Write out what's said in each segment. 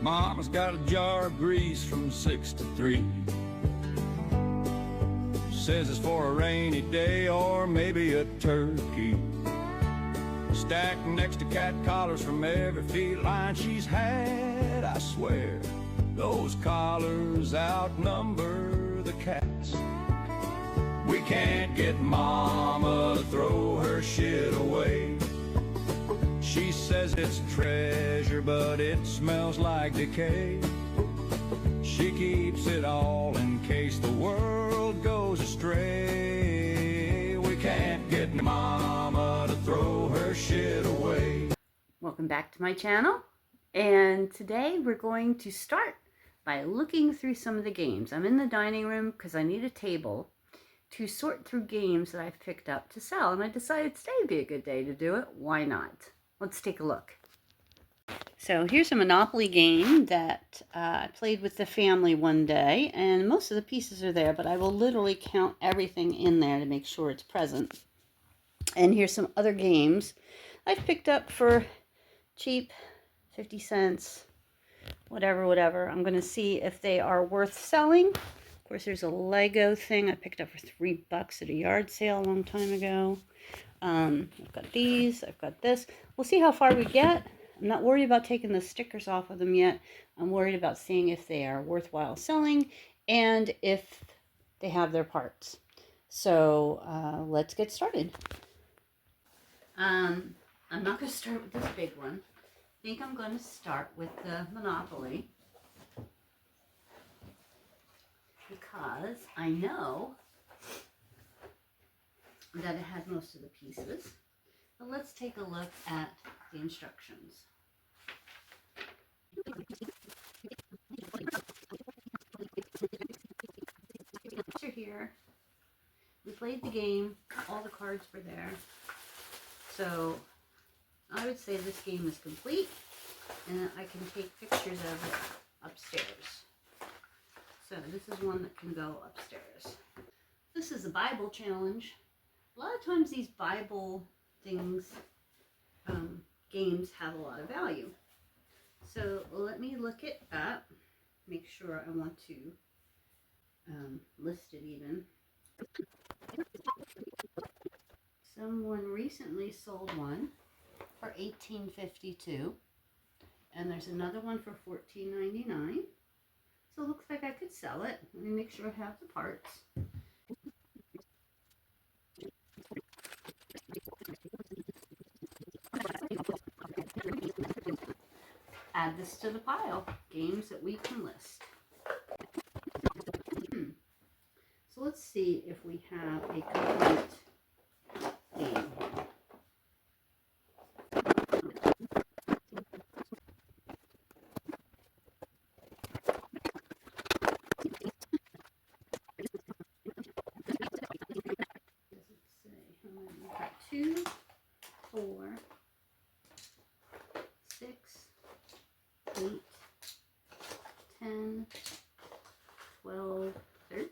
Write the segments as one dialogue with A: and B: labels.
A: Mama's got a jar of grease from 6 to 3. Says it's for a rainy day or maybe a turkey. Stacked next to cat collars from every feline she's had. I swear, those collars outnumber the cats. We can't get Mama to throw her shit away. She says it's treasure, but it smells like decay. She keeps it all in case the world goes astray. We can't get Mama to throw her shit away.
B: Welcome back to my channel, and today we're going to start by looking through some of the games. I'm in the dining room because I need a table to sort through games that I've picked up to sell, and I decided today would be a good day to do it. Why not? Let's take a look. So here's a Monopoly game that I played with the family one day, and most of the pieces are there, but I will literally count everything in there to make sure it's present. And here's some other games I've picked up for cheap, 50 cents, whatever. I'm going to see if they are worth selling. Of course, there's a Lego thing I picked up for $3 at a yard sale a long time ago. I've got these, I've got this. We'll see how far we get. I'm not worried about taking the stickers off of them yet. I'm worried about seeing if they are worthwhile selling and if they have their parts. So let's get started. I'm not going to start with this big one. I think I'm going to start with the Monopoly because I know that it had most of the pieces. But let's take a look at the instructions. Here, we played the game, all the cards were there. So I would say this game is complete, and I can take pictures of it upstairs. So this is one that can go upstairs. This is a Bible challenge. A lot of times these Bible things, games have a lot of value. So let me look it up, make sure I want to list it even. Someone recently sold one for $18.52, and there's another one for $14.99. So it looks like I could sell it. Let me make sure I have the parts. Add this to the pile. Games that we can list. So let's see if we have a complete game. Two, 4, 6, 8, 10, 12, 13.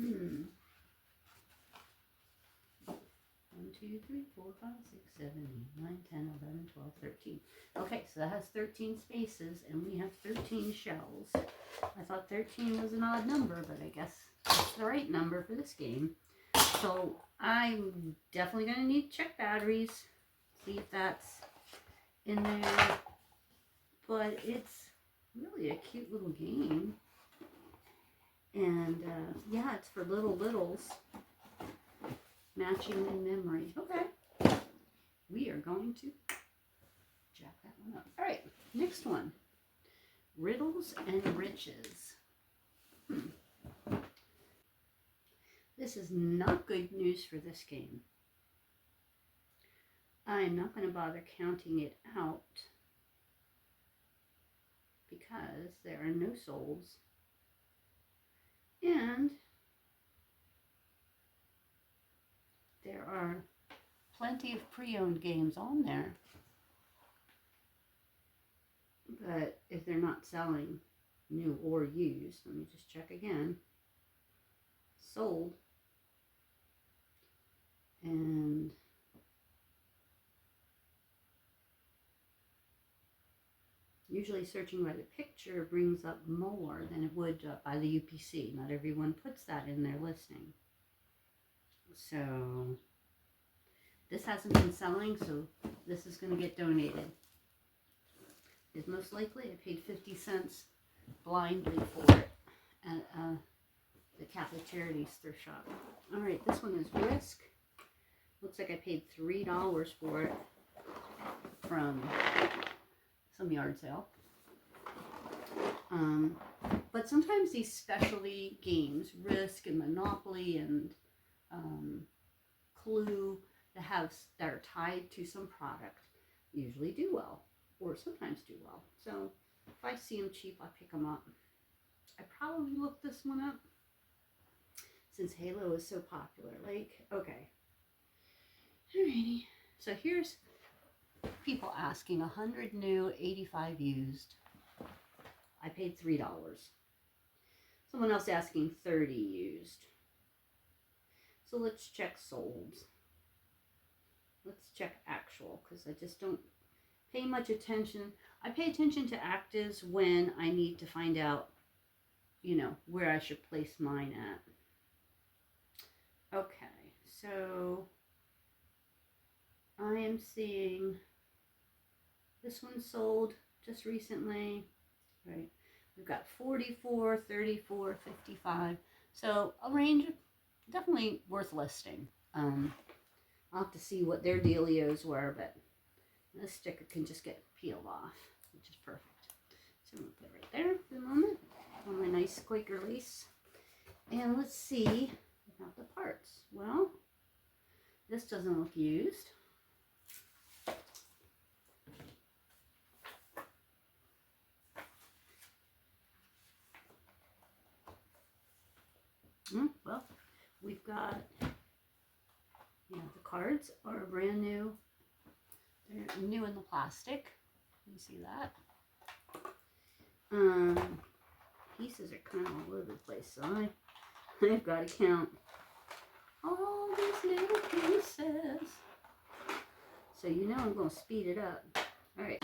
B: 1, 2, 3, 4, 5, 6, 7, 8, 9, 10, 11, 12, 13. Okay, so that has 13 spaces, and we have 13 shells. I thought 13 was an odd number, but I guess that's the right number for this game. So I'm definitely going to need to check batteries, see if that's in there. But it's really a cute little game. And yeah, it's for littles. Matching in memory. Okay. We are going to jack that one up. All right, next one. Riddles and Riches. This is not good news for this game. I'm not going to bother counting it out because there are no solds, and there are plenty of pre-owned games on there. But if they're not selling new or used, let me just check again. Sold. And Usually searching by the picture brings up more than it would by the UPC. Not everyone puts that in their listing. So this hasn't been selling, so this is going to get donated. It's most likely I paid 50 cents blindly for it at the Catholic Charities thrift shop. All right, this one is Risk. Looks like I paid $3 for it from some yard sale. But sometimes these specialty games, Risk and Monopoly and Clue, that are tied to some product, usually do well, or sometimes do well. So if I see them cheap, I pick them up. I probably looked this one up since Halo is so popular. Like, okay. Alrighty. So here's people asking 100 new, 85 used. I paid $3. Someone else asking 30 used. So let's check sold. Let's check actual, because I just don't pay much attention. I pay attention to actives when I need to find out, you know, where I should place mine at. Okay, so I am seeing this one sold just recently. Right, we've got 44, 34, 55. So a range, definitely worth listing. I'll have to see what their dealios were, but this sticker can just get peeled off, which is perfect. So I'm going to put it right there for the moment on my nice Quaker lace. And let's see about the parts. Well, this doesn't look used. Well, we've got, you know, the cards are brand new. They're new in the plastic. You see that? Pieces are kind of all over the place, so I've got to count all these little pieces. So you know I'm going to speed it up. All right.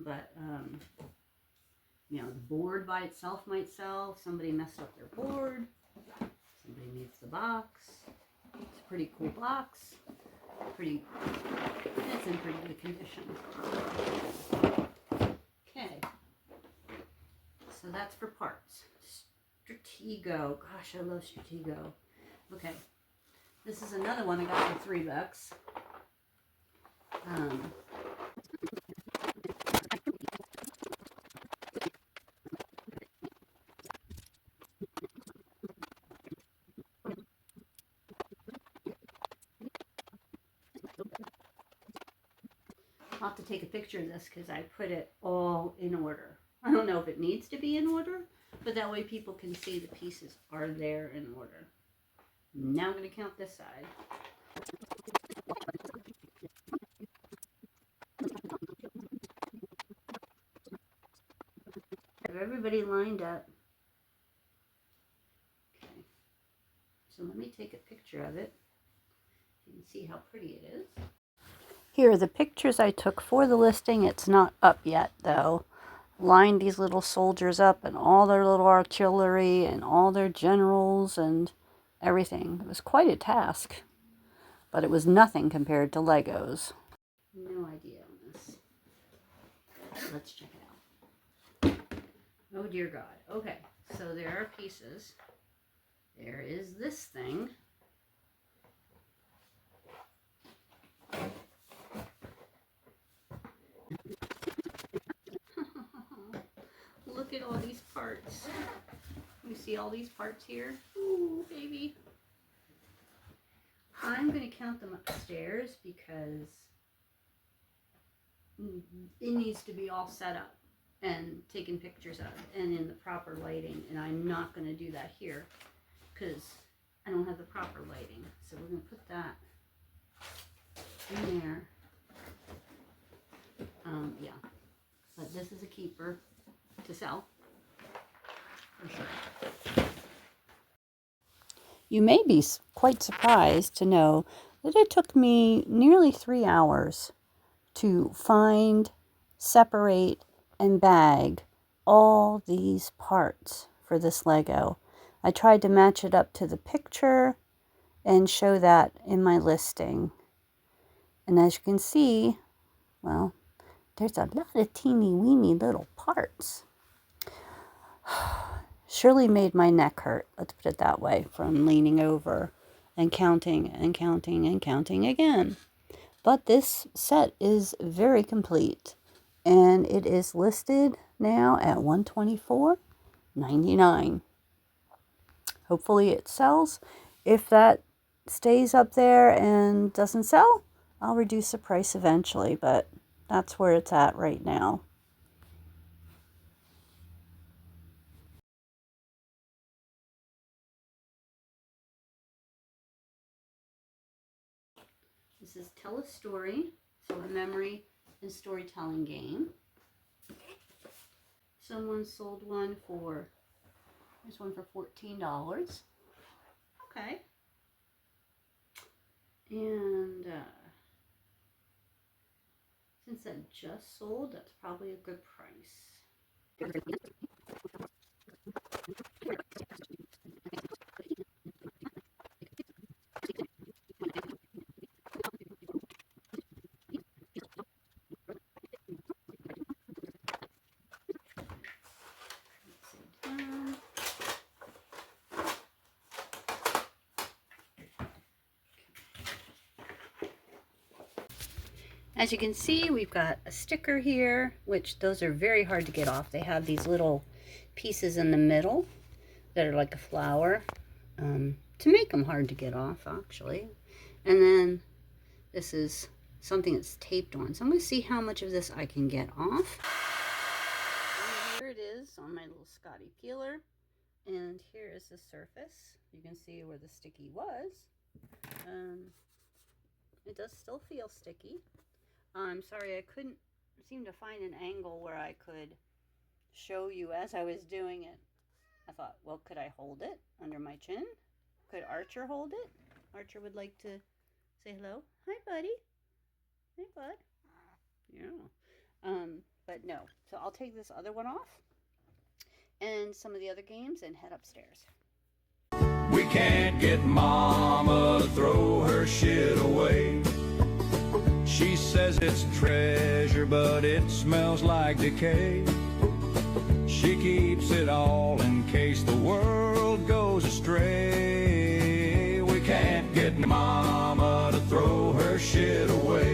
B: But, you know, the board by itself might sell. Somebody messed up their board. Somebody needs the box. It's a pretty cool box. It's in pretty good condition. Okay. So that's for parts. Stratego. Gosh, I love Stratego. Okay. This is another one I got for $3. I'll have to take a picture of this because I put it all in order. I don't know if it needs to be in order, but that way people can see the pieces are there in order. Now I'm going to count this side. Have everybody lined up? Okay. So let me take a picture of it. You can see how pretty it is. Here are the pictures I took for the listing. It's not up yet, though. Lined these little soldiers up and all their little artillery and all their generals and everything. It was quite a task, but it was nothing compared to Legos. No idea on this. Let's check it out. Oh dear God. Okay, so there are pieces. There is this thing. Look at all these parts. You see all these parts here? Ooh, baby. I'm going to count them upstairs because it needs to be all set up and taken pictures of and in the proper lighting. And I'm not going to do that here because I don't have the proper lighting. So we're going to put that in there. Yeah. But this is a keeper to sell. You may be quite surprised to know that it took me nearly 3 hours to find, separate, and bag all these parts for this Lego. I tried to match it up to the picture and show that in my listing. And as you can see, well, there's a lot of teeny weeny little parts. Surely made my neck hurt, let's put it that way, from leaning over and counting and counting and counting again. But this set is very complete, and it is listed now at $124.99. Hopefully it sells. If that stays up there and doesn't sell, I'll reduce the price eventually, but that's where it's at right now. This is Tell a Story, so a memory and storytelling game. Someone sold one for, there's one for $14. Okay. And since that just sold, that's probably a good price. As you can see, we've got a sticker here, which those are very hard to get off. They have these little pieces in the middle that are like a flower to make them hard to get off, actually. And then this is something that's taped on. So I'm going to see how much of this I can get off. And here it is on my little Scotty peeler. And here is the surface. You can see where the sticky was. It does still feel sticky. I'm sorry, I couldn't seem to find an angle where I could show you as I was doing it. I thought, well, could I hold it under my chin? Could Archer hold it? Archer would like to say hello. Hi, buddy. Hey, bud. Yeah. But no. So I'll take this other one off and some of the other games and head upstairs.
A: We can't get Mama to throw her shit away. She says it's treasure, but it smells like decay. She keeps it all in case the world goes astray. We can't get Mama to throw her shit away.